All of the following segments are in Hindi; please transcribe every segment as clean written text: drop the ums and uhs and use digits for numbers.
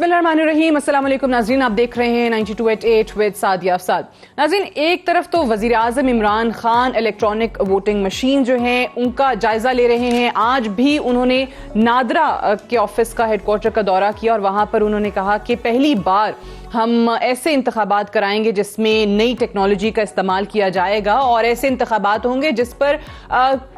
बिस्मिल्लाहिर्रहमानिर्रहीम। अस्सलाम वालेकुम नाज़रीन, आप देख रहे हैं 92.8 विद सादिया अफसाद। नाज़रीन, एक तरफ तो वज़ीर आज़म Imran Khan electronic voting machine जो है उनका जायजा ले रहे हैं। आज भी उन्होंने नादरा के ऑफिस का हेडक्वार्टर का दौरा किया और वहां पर उन्होंने कहा कि पहली बार हम ऐसे इंतखाबात कराएंगे जिसमें नई टेक्नोलॉजी का इस्तेमाल किया जाएगा और ऐसे इंतखाबात होंगे जिस पर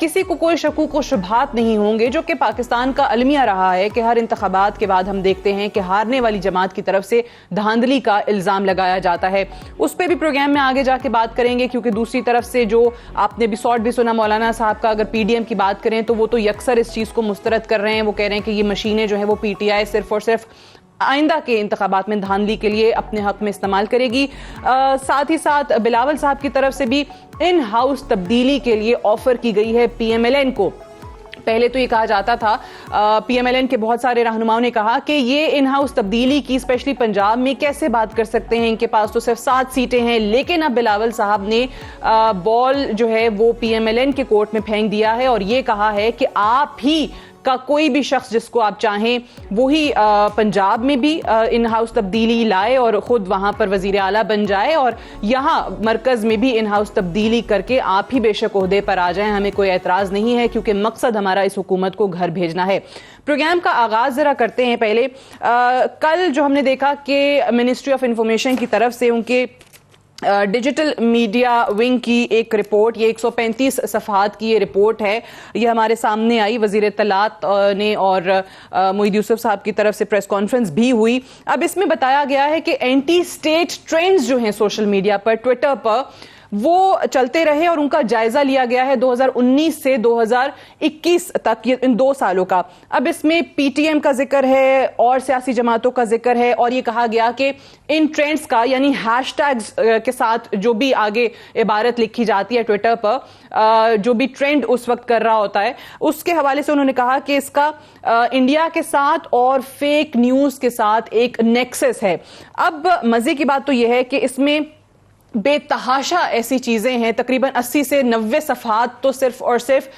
किसी को कोई शकूक व शुबहात नहीं होंगे, जो कि पाकिस्तान का अलमिया रहा है कि हर इंतखाबात के बाद हम देखते हैं कि हारने वाली जमात की तरफ से धांधली का इल्ज़ाम लगाया जाता है। उस पर भी प्रोग्राम में आगे जाके बात करेंगे, क्योंकि दूसरी तरफ से जो आपने भी शॉर्ट भी सुना मौलाना साहब का, अगर PDM की बात करें तो वो तो यकसर इस चीज़ को मुस्तरद कर रहे हैं। वो कह रहे हैं कि ये मशीनें जो है वो PTI सिर्फ और सिर्फ आइंदा के इंतखाबात में धांधली के लिए अपने हक में इस्तेमाल करेगी। साथ ही साथ बिलावल साहब की तरफ से भी इन हाउस तब्दीली के लिए ऑफर की गई है PMLN को। पहले तो ये कहा जाता था, PMLN के बहुत सारे रहनुमाओं ने कहा कि ये इन हाउस तब्दीली की स्पेशली पंजाब में कैसे बात कर सकते हैं, इनके पास तो सिर्फ 7 सीटें हैं। लेकिन अब बिलावल साहब ने बॉल जो है वो PMLN के कोर्ट में फेंक दिया है और ये कहा है कि आप ही का कोई भी शख्स जिसको आप चाहें वही पंजाब में भी इन हाउस तब्दीली लाए और खुद वहां पर वजीर आला बन जाए और यहाँ मरकज में भी इन हाउस तब्दीली करके आप ही बेशक ओहदे पर आ जाएं। हमें कोई एतराज नहीं है, क्योंकि मकसद हमारा इस हुकूमत को घर भेजना है। प्रोग्राम का आगाज जरा करते हैं। पहले कल जो हमने देखा कि मिनिस्ट्री ऑफ इंफॉर्मेशन की तरफ से उनके डिजिटल मीडिया विंग की एक रिपोर्ट, ये 135 सफ़हात की ये रिपोर्ट है, ये हमारे सामने आई। वज़ीर इत्तलात ने और मोईद यूसुफ साहब की तरफ से प्रेस कॉन्फ्रेंस भी हुई। अब इसमें बताया गया है कि एंटी स्टेट ट्रेंड्स जो हैं सोशल मीडिया पर, ट्विटर पर, वो चलते रहे और उनका जायजा लिया गया है 2019 से 2021 तक, ये इन 2 सालों का। अब इसमें PTM का जिक्र है और सियासी जमातों का जिक्र है और ये कहा गया कि इन ट्रेंड्स का यानी हैशटैग्स के साथ जो भी आगे इबारत लिखी जाती है ट्विटर पर, जो भी ट्रेंड उस वक्त कर रहा होता है, उसके हवाले से उन्होंने कहा कि इसका इंडिया के साथ और फेक न्यूज के साथ एक नेक्सस है। अब मजे की बात तो यह है कि इसमें बेतहाशा ऐसी चीजें हैं, तकरीबन 80 से 90 सफ़हात तो सिर्फ और सिर्फ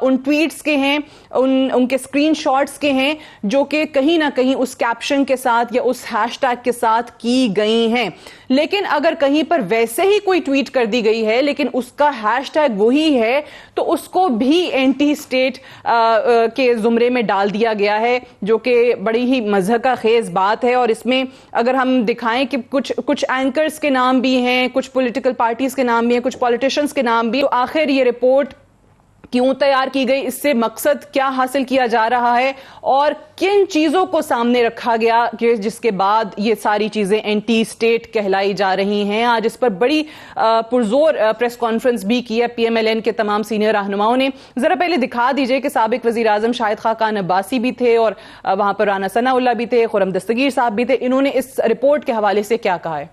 उन ट्वीट्स के हैं, उनके स्क्रीनशॉट्स के हैं, जो कि कहीं ना कहीं उस कैप्शन के साथ या उस हैशटैग के साथ की गई हैं। लेकिन अगर कहीं पर वैसे ही कोई ट्वीट कर दी गई है लेकिन उसका हैशटैग वही है, तो उसको भी एंटी स्टेट के जुमरे में डाल दिया गया है, जो कि बड़ी ही मज़हका खेज बात है। और इसमें अगर हम दिखाएं कि कुछ एंकर्स के नाम भी हैं, कुछ पॉलिटिकल पार्टीज के नाम भी हैं, कुछ पॉलिटिशियंस के नाम भी, तो आखिर ये रिपोर्ट क्यों तैयार की गई, इससे मकसद क्या हासिल किया जा रहा है और किन चीजों को सामने रखा गया कि जिसके बाद ये सारी चीजें एंटी स्टेट कहलाई जा रही हैं। आज इस पर बड़ी पुरजोर प्रेस कॉन्फ्रेंस भी की है PMLN के तमाम सीनियर रहनुमाओं ने। जरा पहले दिखा दीजिए कि साबिक वजीर आजम शाहिद खाकान अब्बासी भी थे और वहां पर राना सनाउल्लाह भी थे, खुर्रम दस्तगीर साहब भी थे। इन्होंने इस रिपोर्ट के हवाले से क्या कहा है?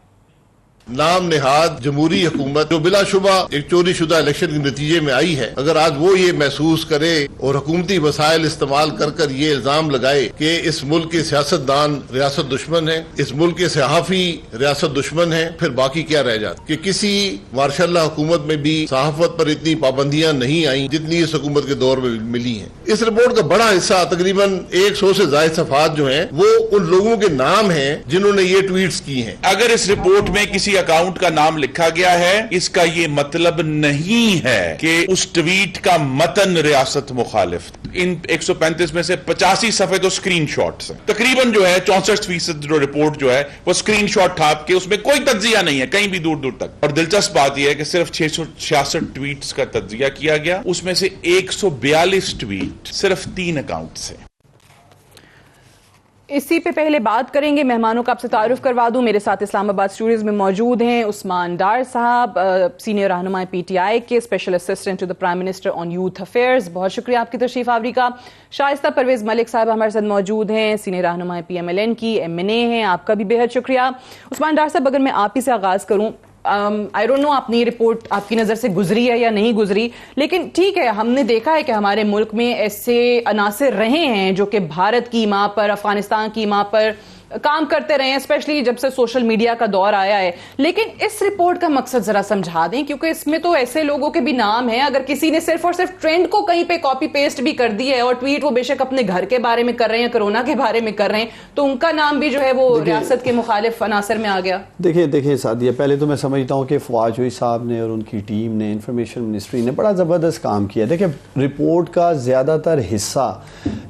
नाम निहाद जमहूरी हुकूमत जो बिलाशुबा एक चोरी शुदा इलेक्शन के नतीजे में आई है, अगर आज वो ये महसूस करे और हुकूमती वसाइल इस्तेमाल कर कर ये इल्जाम लगाए कि इस मुल्क के सियासतदान रियासत दुश्मन है, इस मुल्क के सहाफी रियासत दुश्मन है, फिर बाकी क्या रह जाता? कि किसी मार्शल्लाह हुकूमत में भी सहाफत पर इतनी पाबंदियां नहीं आई जितनी इस हुकूमत के दौर में मिली है। इस रिपोर्ट का बड़ा हिस्सा, तकरीबन 100 से ज्यादा सफ़हात जो है, वो उन लोगों के नाम है जिन्होंने ये ट्वीट्स की हैं। अगर इस रिपोर्ट में किसी अकाउंट का नाम लिखा गया है, इसका यह मतलब नहीं है कि उस ट्वीट का मतन रियासत मुखालिफ। इन 135 में से 85 सफ़े तो स्क्रीनशॉट्स हैं। तकरीबन जो है 64% जो रिपोर्ट जो है वो स्क्रीनशॉट ठाप के, उसमें कोई तज्जिया नहीं है कहीं भी दूर दूर तक। और दिलचस्प बात यह है कि सिर्फ 666 ट्वीट्स का तज्जिया किया गया, उसमें से 142 ट्वीट सिर्फ 3 अकाउंट से। इसी पे पहले बात करेंगे, मेहमानों का आपसे तारुफ करवा दूं। मेरे साथ इस्लामाबाद स्टूडियोज में मौजूद हैं उस्मान डार साहब, सीनियर रहनुमा PTI के, special assistant to the prime minister on youth affairs. बहुत शुक्रिया आपकी तशरीफ आवरी का। शाइस्ता परवेज मलिक साहब हमारे साथ मौजूद हैं, सीनियर रहनुमा PMLN की, MNA हैं, आपका भी बेहद शुक्रिया। उस्मान डार साहब, अगर मैं आप ही से आगाज करूं, आई डोंट नो आपने ये रिपोर्ट आपकी नज़र से गुजरी है या नहीं गुजरी, लेकिन ठीक है, हमने देखा है कि हमारे मुल्क में ऐसे अनासिर रहे हैं जो कि भारत की माँ पर, अफगानिस्तान की माँ पर काम करते रहे हैं, स्पेशली जब से सोशल मीडिया का दौर आया है। लेकिन इस रिपोर्ट का मकसद जरा समझा दें, क्योंकि इसमें तो ऐसे लोगों के भी नाम हैं, अगर किसी ने सिर्फ और सिर्फ ट्रेंड को कहीं पे कॉपी पेस्ट भी कर दी है और ट्वीट वो बेशक अपने घर के बारे में कर रहे हैं, कोरोना के बारे में कर रहे हैं, तो उनका नाम भी जो है वो रियासत के मुखालिफ अनासर में आ गया। देखिए सादिया, पहले तो मैं समझता हूँ कि फवाद जोई साहब ने और उनकी टीम ने, इंफॉर्मेशन मिनिस्ट्री ने बड़ा ज़बरदस्त काम किया। देखिए, रिपोर्ट का ज़्यादातर हिस्सा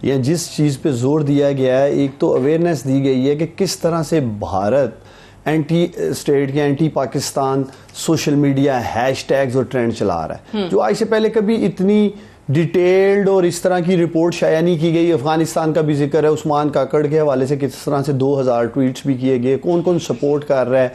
या जिस चीज़ पे जोर दिया गया है, एक तो अवेयरनेस दी गई है कि किस तरह से भारत एंटी स्टेट या anti Pakistan social media hashtags और ट्रेंड चला रहा है, जो आज से पहले कभी इतनी डिटेल्ड और इस तरह की रिपोर्ट शाया नहीं की गई। अफगानिस्तान का भी जिक्र है, उस्मान काकड़ के हवाले से किस तरह से 2000 ट्वीट्स भी किए गए, कौन कौन सपोर्ट कर रहा है,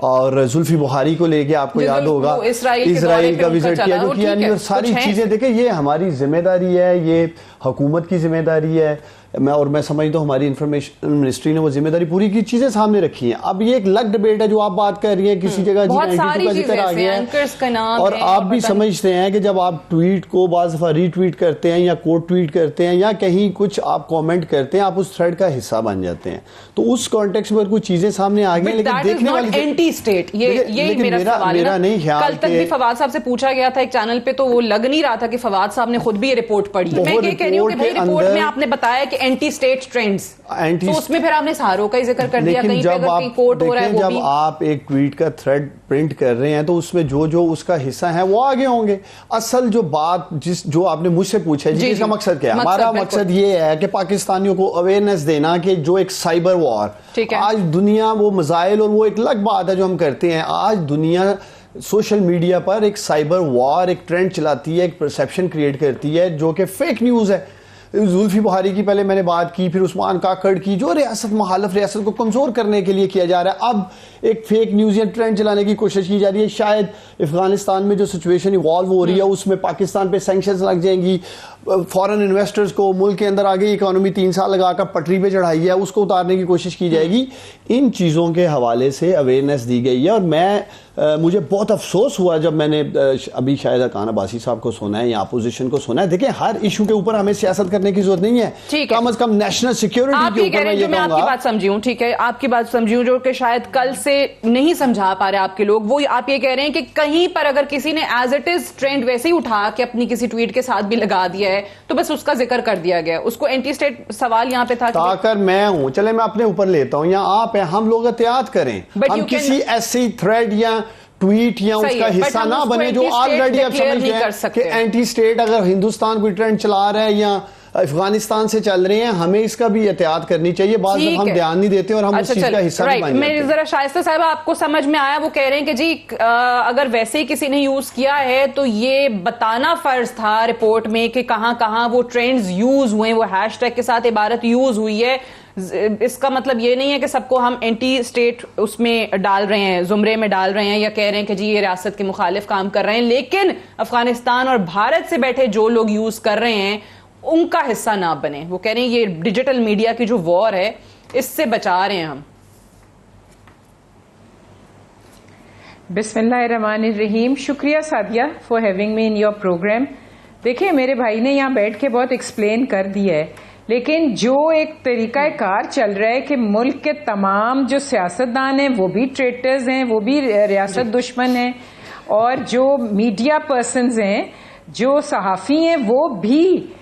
और जुल्फी बुखारी को लेके आपको याद होगा इसराइल का विजिट किया जो किया नहीं, और सारी चीजें देखिए ये हमारी जिम्मेदारी है, ये हुकूमत की जिम्मेदारी है। मैं समझता हूँ हमारी इंफॉर्मेशन मिनिस्ट्री ने वो जिम्मेदारी पूरी की, चीजें सामने रखी हैं। अब ये एक अलग डिबेट है जो आप बात कर रही है, किसी जगह जी92 का जिक्र आ गया है, और आप भी समझते हैं कि जब आप ट्वीट को बाज़ दफा रीट्वीट करते हैं या कोट ट्वीट करते हैं या कहीं कुछ आप कमेंट करते हैं, आप उस थ्रेड का हिस्सा बन जाते हैं। तो उस कॉन्टेक्स्ट में कुछ चीजें सामने आ गई, लेकिन देखने वाली एंटी स्टेट, ये मेरा सवाल है। नहीं ख्याल, कल तक भी फवाद साहब से पूछा गया था एक चैनल पे, तो वो लग नहीं रहा था कि फवाद साहब ने खुद भी ये रिपोर्ट पढ़ी। मैं ये कह रही हूँ कि भाई रिपोर्ट में आपने बताया कि एंटी स्टेट ट्रेंड्स, तो उसमें फिर आपने सहारों का ही जिक्र कर दिया, कहीं पे अगर कहीं कोट हो रहा है, जब आप एक ट्वीट का थ्रेड प्रिंट कर रहे हैं तो उसमें जो उसका हिस्सा है वो आगे होंगे। असल जो बात जो आपने मुझसे पूछा है, इसका मकसद क्या है? हमारा मकसद ये है कि पाकिस्तानियों को अवेयरनेस देना कि जो एक साइबर वॉर आज दुनिया, वो मजाइल और वो एक अलग बात है जो हम करते हैं। आज दुनिया सोशल मीडिया पर एक साइबर वॉर, एक ट्रेंड चलाती है, एक परसेप्शन क्रिएट करती है जो कि फेक न्यूज है। जुल्फी बुखारी की पहले मैंने बात की, फिर उस्मान काकड़ की, जो रियासत मुखालिफ रियासत को कमजोर करने के लिए किया जा रहा है। अब एक फेक न्यूज या ट्रेंड चलाने की कोशिश की जा रही है। शायद अफगानिस्तान में जो सिचुएशन इवॉल्व हो रही है उसमें पाकिस्तान पे सैंक्शंस लग जाएंगी, फॉरेन इन्वेस्टर्स को मुल्क के अंदर आगे इकोनॉमी 3 साल लगाकर पटरी पे चढ़ाई है उसको उतारने की कोशिश की जाएगी। इन चीज़ों के हवाले से अवेयरनेस दी गई है, और मुझे बहुत अफसोस हुआ जब मैंने अभी शायद अकान अब्बासी साहब को सुना है या अपोजिशन को सुना है। देखिए, हर इशू के ऊपर हमें सियासत करने की जरूरत नहीं है, कम से कम नेशनल सिक्योरिटी के ऊपर मैं आपकी बात समझी हूँ, ठीक है, आपकी बात समझी हूँ, जो कि शायद कल से नहीं समझा पा रहे आपके लोग, वो आप ये कह रहे हैं कि कहीं पर अगर किसी ने एज इट इज ट्रेंड वैसे ही उठा के अपनी किसी ट्वीट के साथ भी लगा दिया है तो बस उसका जिक्र कर दिया गया, उसको एंटी स्टेट सवाल यहाँ पे था। ताकर मैं हूं, चले मैं अपने ऊपर लेता हूं, या आप हैं, हम लोग एहतियात करें, हम किसी ऐसी थ्रेड या ट्वीट या उसका हिस्सा ना बने जो ऑलरेडी आप समझ हैं कि एंटी स्टेट अगर हिंदुस्तान कोई ट्रेंड चला रहा है या अफगानिस्तान से चल रहे हैं, हमें इसका भी एहतियात करनी चाहिए। बाद में हम ध्यान नहीं देते और हम उस चीज का हिस्सा नहीं बन जाते। मैं जरा शाइस्ता साहब आपको समझ में आया, वो कह रहे हैं कि जी अगर वैसे ही किसी ने यूज किया है तो ये बताना फर्ज था रिपोर्ट में कि कहां कहां वो ट्रेंड्स यूज हुए, वो हैशटैग के साथ इबारत यूज हुई है। इसका मतलब ये नहीं है कि सबको हम एंटी स्टेट उसमें डाल रहे हैं, जुमरे में डाल रहे हैं, या कह रहे हैं कि जी ये रियासत के मुखालिफ काम कर रहे हैं। लेकिन अफगानिस्तान और भारत से बैठे जो लोग यूज कर रहे हैं उनका हिस्सा ना बने। वो कह रहे हैं ये डिजिटल मीडिया की जो वॉर है इससे बचा रहे हैं हम। बिस्मिल्लाहिर्रहमानिर्रहीम। शुक्रिया Sadia for having me in your programme. देखिए, मेरे भाई ने यहाँ बैठ के बहुत एक्सप्लेन कर दिया है, लेकिन जो एक तरीका कार चल रहा है कि मुल्क के तमाम जो सियासतदान हैं वो भी ट्रेटर्स हैं, वो भी रियासत दुश्मन हैं, और जो मीडिया पर्सनस हैं, जो सहाफ़ी हैं, वो भी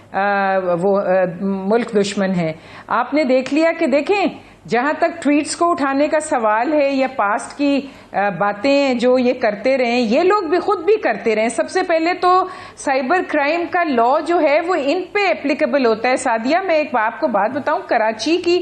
मुल्क दुश्मन है। आपने देख लिया कि देखें, जहां तक ट्वीट्स को उठाने का सवाल है या पास्ट की बातें जो ये करते रहे, ये लोग भी खुद भी करते रहे। सबसे पहले तो साइबर क्राइम का लॉ जो है वो इन पे एप्लीकेबल होता है। सादिया, मैं एक आपको बात बताऊं, कराची की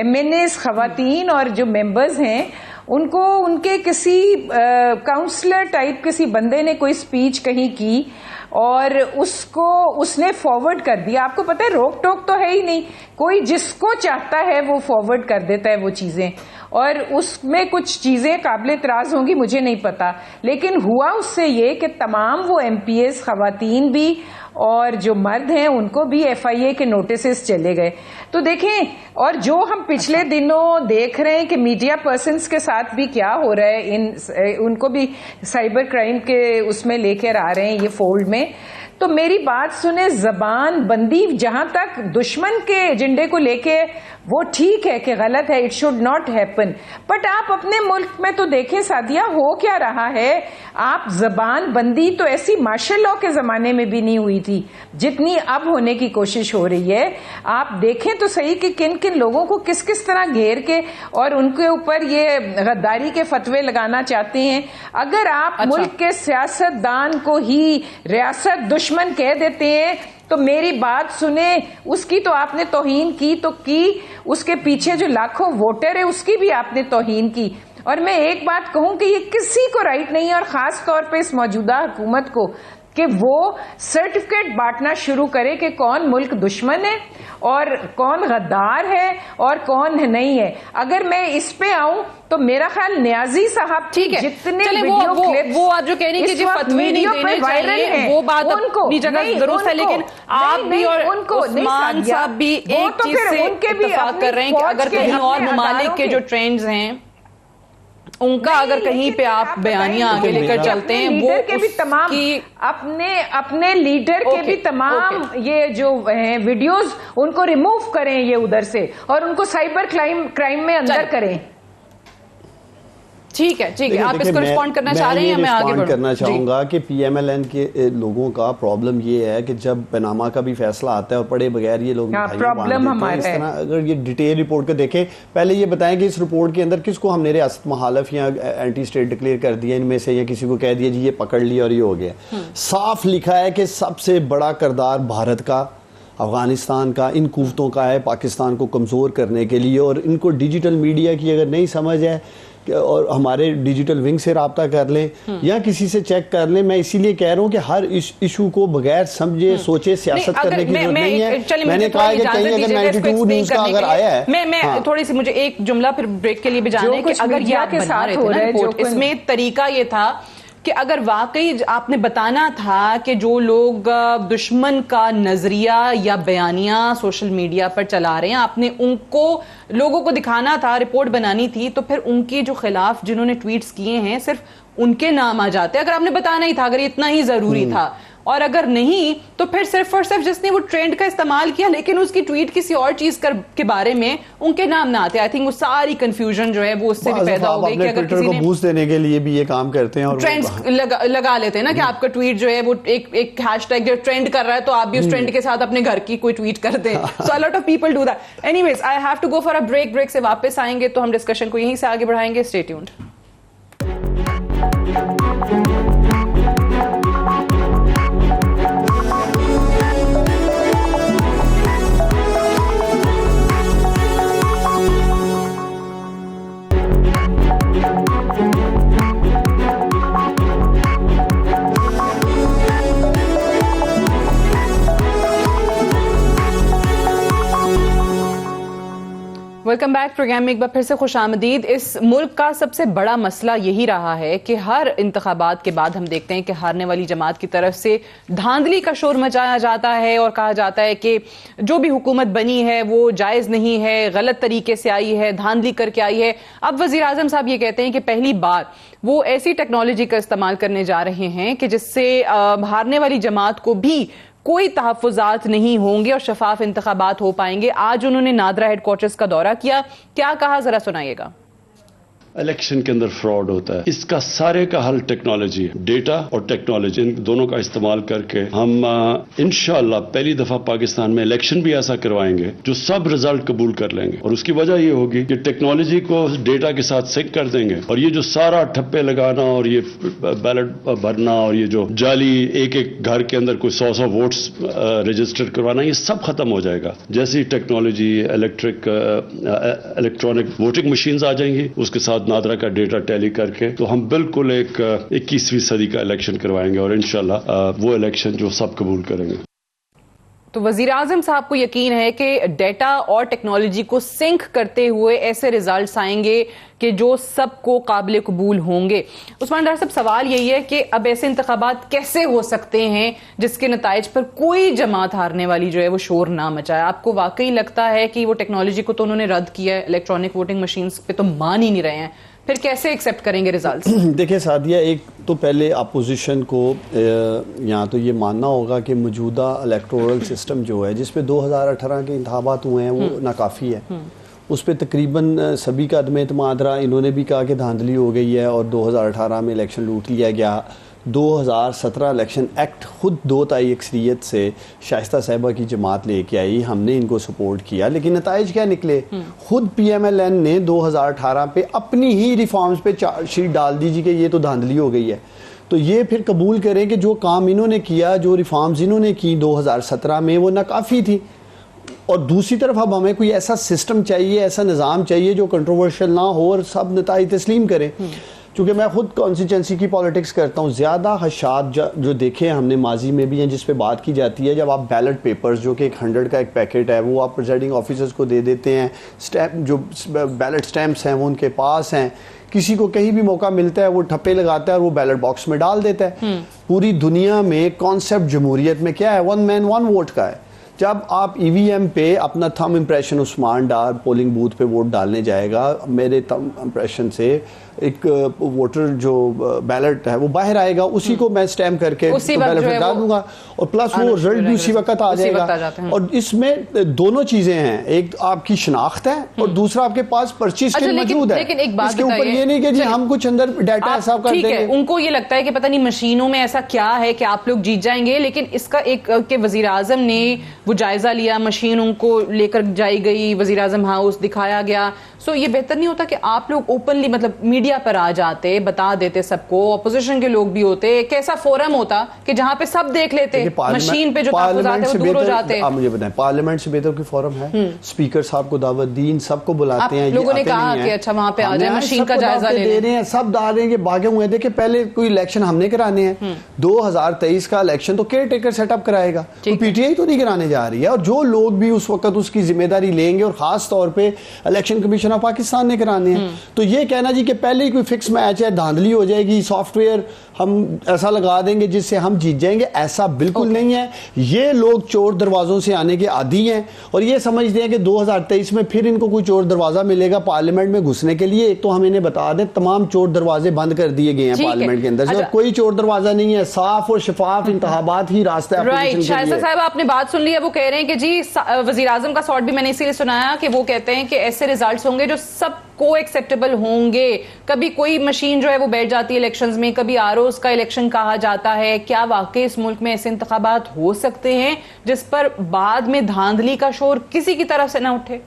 MNAs खवातीन और जो मेंबर्स हैं उनको उनके किसी काउंसलर टाइप किसी बंदे ने कोई स्पीच कहीं की और उसने फॉरवर्ड कर दिया। आपको पता है, रोक टोक तो है ही नहीं, कोई जिसको चाहता है वो फॉरवर्ड कर देता है वो चीजें, और उसमें कुछ चीजें काबिल इतराज होंगी, मुझे नहीं पता। लेकिन हुआ उससे ये कि तमाम वो MPs खवातीन भी और जो मर्द हैं उनको भी FIA के नोटिसेस चले गए। तो देखें, और जो हम पिछले दिनों देख रहे हैं कि मीडिया पर्सन्स के साथ भी क्या हो रहा है, उनको भी साइबर क्राइम के उसमें लेकर आ रहे हैं ये फोल्ड में। तो मेरी बात सुने, जबान बंदी जहां तक दुश्मन के एजेंडे को लेके वो ठीक है कि गलत है, it should not happen, but आप अपने मुल्क में तो देखें सादिया हो क्या रहा है। आप जबान बंदी तो ऐसी मार्शल लॉ के जमाने में भी नहीं हुई थी जितनी अब होने की कोशिश हो रही है। आप देखें तो सही कि किन किन लोगों को किस किस तरह घेर के और उनके ऊपर ये गद्दारी के फतवे लगाना चाहते हैं। अगर आप मुल्क के सियासतदान को ही रियासत दुश्मन कह देते हैं तो मेरी बात सुने, उसकी तो आपने तौहीन की तो की, उसके पीछे जो लाखों वोटर है उसकी भी आपने तौहीन की। और मैं एक बात कहूं कि ये किसी को राइट नहीं है, और खास तौर पे इस मौजूदा हुकूमत को, कि वो सर्टिफिकेट बांटना शुरू करे कि कौन मुल्क दुश्मन है और कौन गद्दार है और कौन नहीं है। अगर मैं इस पे आऊं तो मेरा ख्याल न्याजी साहब ठीक है, जितने चले वीडियो क्लिप्स वो आप जो कह रही हैं कि जो फतवे नहीं देने चाहिए वो बात अपनी जगह दुरुस्त है, लेकिन आप भी और उस्मान साहब भी एक चीज से इत्तेफाक कर रहे हैं कि अगर कहीं और ममालिक के जो ट्रेंड्स हैं उनका अगर कहीं पे आप बयानियां आगे लेकर चलते हैं, वो के भी तमाम अपने लीडर के भी तमाम ये जो हैं वीडियोस उनको रिमूव करें ये उधर से, और उनको साइबर क्राइम में अंदर करें। ठीक है, ठीक है, आप इसको रिस्पॉन्ड करना चाह रहे हैं? मैं आगे करना चाहूंगा कि PMLN के लोगों का प्रॉब्लम ये है कि जब पनामा का भी फैसला आता है और पढ़े बगैर ये लोग प्रॉब्लम हमारे इस तरह अगर ये डिटेल रिपोर्ट को देखें, पहले ये बताएं कि इस रिपोर्ट के अंदर किसको हमने रियासत मुखालिफ या एंटी स्टेट डिक्लेयर कर दिया इनमें से, या किसी को कह दिया जी ये पकड़ लिया और ये हो गया। साफ लिखा है कि सबसे बड़ा किरदार भारत का, अफगानिस्तान का, इन कुव्वतों का है पाकिस्तान को कमज़ोर करने के लिए। और इनको डिजिटल मीडिया की अगर नहीं समझ है और हमारे डिजिटल विंग से रब्ता कर लें या किसी से चेक कर लें। मैं इसीलिए कह रहा हूं कि हर इशू को बगैर समझे सोचे सियासत करने की जरूरत नहीं है। मैंने कहा कि कहीं अगर 92 न्यूज़ का अगर आया है, मैं थोड़ी सी मुझे एक जुमला फिर ब्रेक के लिए भी जाना है कि अगर ये आप बना रहे थे ना रिपोर्ट, इसमें तरीका ये था कि अगर वाकई आपने बताना था कि जो लोग दुश्मन का नजरिया या बयानियां सोशल मीडिया पर चला रहे हैं, आपने उनको लोगों को दिखाना था, रिपोर्ट बनानी थी, तो फिर उनके जो खिलाफ जिन्होंने ट्वीट्स किए हैं सिर्फ उनके नाम आ जाते। अगर आपने बताना ही था, अगर इतना ही जरूरी था, और अगर नहीं तो फिर सिर्फ और सिर्फ जिसने वो ट्रेंड का इस्तेमाल किया लेकिन उसकी ट्वीट किसी और चीज के बारे में उनके नाम ना आते। आई थिंक वो सारी कंफ्यूजन जो है वो उससे भी पैदा हो गई कि अगर किसी ने बूस्ट देने के लिए भी ये काम करते हैं और ट्रेंड्स लगा लेते हैं ना कि आपका ट्वीट जो है वो एक हैशटैग जो ट्रेंड कर रहा है तो आप भी उस ट्रेंड के साथ अपने घर की कोई ट्वीट कर दें। So a lot of people do that. Anyways, I have to go for a break से वापस आएंगे तो हम डिस्कशन को यहीं से आगे बढ़ाएंगे। Stay tuned. Welcome back. Programme में एक बार फिर से खुशामदीद। इस मुल्क का सबसे बड़ा मसला यही रहा है कि हर इंतखाबात के बाद हम देखते हैं कि हारने वाली जमात की तरफ से धांधली का शोर मचाया जाता है और कहा जाता है कि जो भी हुकूमत बनी है वो जायज़ नहीं है, गलत तरीके से आई है, धांधली करके आई है। अब वज़ीर आज़म साहब ये कहते हैं कि पहली बार वो ऐसी टेक्नोलॉजी का इस्तेमाल करने जा रहे हैं कि जिससे हारने वाली जमात को भी कोई तहफ़्फ़ुज़ात नहीं होंगे और शफाफ इंतखाबात हो पाएंगे। आज उन्होंने नादरा हेडक्वार्टर्स का दौरा किया, क्या कहा जरा सुनाइएगा। इलेक्शन के अंदर फ्रॉड होता है, इसका सारे का हल टेक्नोलॉजी है। डेटा और टेक्नोलॉजी इन दोनों का इस्तेमाल करके हम इंशाअल्लाह पहली दफा पाकिस्तान में इलेक्शन भी ऐसा करवाएंगे जो सब रिजल्ट कबूल कर लेंगे। और उसकी वजह ये होगी कि टेक्नोलॉजी को डेटा के साथ सिंक कर देंगे और ये जो सारा ठप्पे लगाना और ये बैलेट भरना और ये जो जाली एक घर के अंदर कोई 100 वोट्स रजिस्टर करवाना, ये सब खत्म हो जाएगा। जैसी टेक्नोलॉजी इलेक्ट्रॉनिक वोटिंग मशीन्स आ जाएंगी, उसके साथ नादरा का डेटा टैली करके तो हम बिल्कुल एक 21वीं सदी का इलेक्शन करवाएंगे और इंशाल्लाह वो इलेक्शन जो सब कबूल करेंगे। तो वजीर आजम साहब को यकीन है कि डेटा और टेक्नोलॉजी को सिंक करते हुए ऐसे रिजल्ट्स आएंगे कि जो सबको काबिल कबूल होंगे। उस्मान डार साहब, सवाल यही है कि अब ऐसे इंतखाबात कैसे हो सकते हैं जिसके नताइज पर कोई जमात हारने वाली जो है वो शोर ना मचाए? आपको वाकई लगता है कि वो टेक्नोलॉजी को तो उन्होंने रद्द किया है, इलेक्ट्रॉनिक वोटिंग मशीन्स पे तो मान ही नहीं रहे हैं, फिर कैसे एक्सेप्ट करेंगे रिजल्ट्स? देखिए सादिया, एक तो पहले अपोजिशन को यहाँ तो ये मानना होगा कि मौजूदा इलेक्टोरल सिस्टम जो है जिस पे 2018 के इंतखाबात हुए हैं वो नाकाफ़ी है। उस पर तकरीबन सभी का अदम एतमाद रहा। इन्होंने भी कहा कि धांधली हो गई है और 2018 में इलेक्शन लूट लिया गया। 2017 इलेक्शन एक्ट खुद 2 तिहाई अक्सरियत से शाइस्ता साहिबा की जमात लेके आई, हमने इनको सपोर्ट किया, लेकिन नताइज क्या निकले? खुद PMLN ने 2018 पे अपनी ही रिफॉर्म्स पे चार्जशीट डाल दी कि ये तो धांधली हो गई है। तो ये फिर कबूल करें कि जो काम इन्होंने किया, जो रिफॉर्म्स इन्होंने की 2017 में, वो नाकाफ़ी थी। और दूसरी तरफ अब हमें कोई ऐसा सिस्टम चाहिए, ऐसा निज़ाम चाहिए जो कंट्रोवर्शियल ना हो और सब नताइज तस्लीम करें। चूँकि मैं खुद कॉन्स्टिट्यूंसी की पॉलिटिक्स करता हूँ, ज़्यादा हशात जो देखे हमने माजी में भी हैं जिस पे बात की जाती है, जब आप बैलेट पेपर्स जो कि 100 का एक पैकेट है वो आप प्रिजाइडिंग ऑफिसर्स को दे देते हैं, स्टैम्प जो बैलेट स्टैम्प्स हैं वो उनके पास हैं, किसी को कहीं भी मौका मिलता है वो ठप्पे लगाता है और वो बैलेट बॉक्स में डाल देता है। पूरी दुनिया में कॉन्सेप्ट जमहूरियत में क्या है? 1 मैन 1 वोट का है। जब आप EVM पे अपना थंब इम्प्रेशन उस्मान डार पोलिंग बूथ पे वोट डालने जाएगा, मेरे थंब इम्प्रेशन से एक वोटर जो बैलेट है वो बाहर आएगा, उसी को मैं स्टैम्प करके तो बैलेट में डाल दूंगा और प्लस वो रिजल्ट भी उसी वक्त आ जाएगा। और इसमें दोनों चीजें हैं, एक आपकी शनाख्त है और दूसरा आपके पास पर्ची स्लिप मौजूद है। लेकिन एक बात इसके ऊपर ये नहीं कि जी हम कुछ अंदर डाटा ऐसा कर देंगे। उनको ये लगता है कि पता नहीं मशीनों में ऐसा क्या है कि आप लोग जीत जाएंगे, लेकिन इसका एक के वजीर आजम ने वो जायजा लिया, मशीन उनको लेकर जाई गई, वजीर आजम हाउस दिखाया गया। सो ये बेहतर नहीं होता कि आप लोग ओपनली मतलब मीडिया पर आ जाते, बता देते सबको, अपोजिशन के लोग भी होते, एक ऐसा फोरम होता कि जहां पे सब देख लेते, मशीन पे जो कागजात है वो दूर हो जाते। आप मुझे बताएं, पार्लियामेंट से बेहतर कोई फोरम है? स्पीकर साहब को दावत दी, इन सबको बुलाते हैं, लोगों ने कहा कि अच्छा वहां पे आ जाए, मशीन का जायजा ले रहे हैं, सब डाल रहे हैं कि भागे हुए। देखिए पहले कोई इलेक्शन हमने कराने हैं, 2023 का इलेक्शन तो केयर टेकर सेटअप कराएगा, तो PTI तो नहीं कराने जा रही है। और जो लोग भी उस वक्त उसकी जिम्मेदारी लेंगे और खास तौर पे इलेक्शन कमीशन ऑफ पाकिस्तान ने कराने हैं। तो ये कहना जी कि पहले ही कोई फिक्स मैच है, धांधली हो जाएगी, सॉफ्टवेयर हम ऐसा लगा देंगे जिससे हम जीत जाएंगे, ऐसा बिल्कुल नहीं है। ये लोग चोर दरवाजों से आने के आदी हैं और ये समझते हैं कि 2023 में फिर इनको कोई चोर दरवाजा मिलेगा पार्लियामेंट में घुसने के लिए। एक तो हम इन्हें बता दें, तमाम चोर दरवाजे बंद कर दिए गए हैं पार्लियामेंट के अंदर, कोई चोर दरवाजा नहीं है, साफ और शफाफ इंतखाबात ही रास्ता है। राइट, शाइस्ता साहब आपने बात सुन ली है, वो कह रहे हैं कि जी वजीर आजम का शॉट भी मैंने इसीलिए सुनाया कि वो कहते हैं कि ऐसे रिजल्ट्स होंगे जो सबको एक्सेप्टेबल होंगे। कभी कोई मशीन जो है वो बैठ जाती है इलेक्शंस में, कभी आरओज का इलेक्शन कहा जाता है। क्या वाकई इस मुल्क में ऐसे इंतखाबात हो सकते हैं जिस पर बाद में धांधली का शोर किसी की तरफ से ना उठे?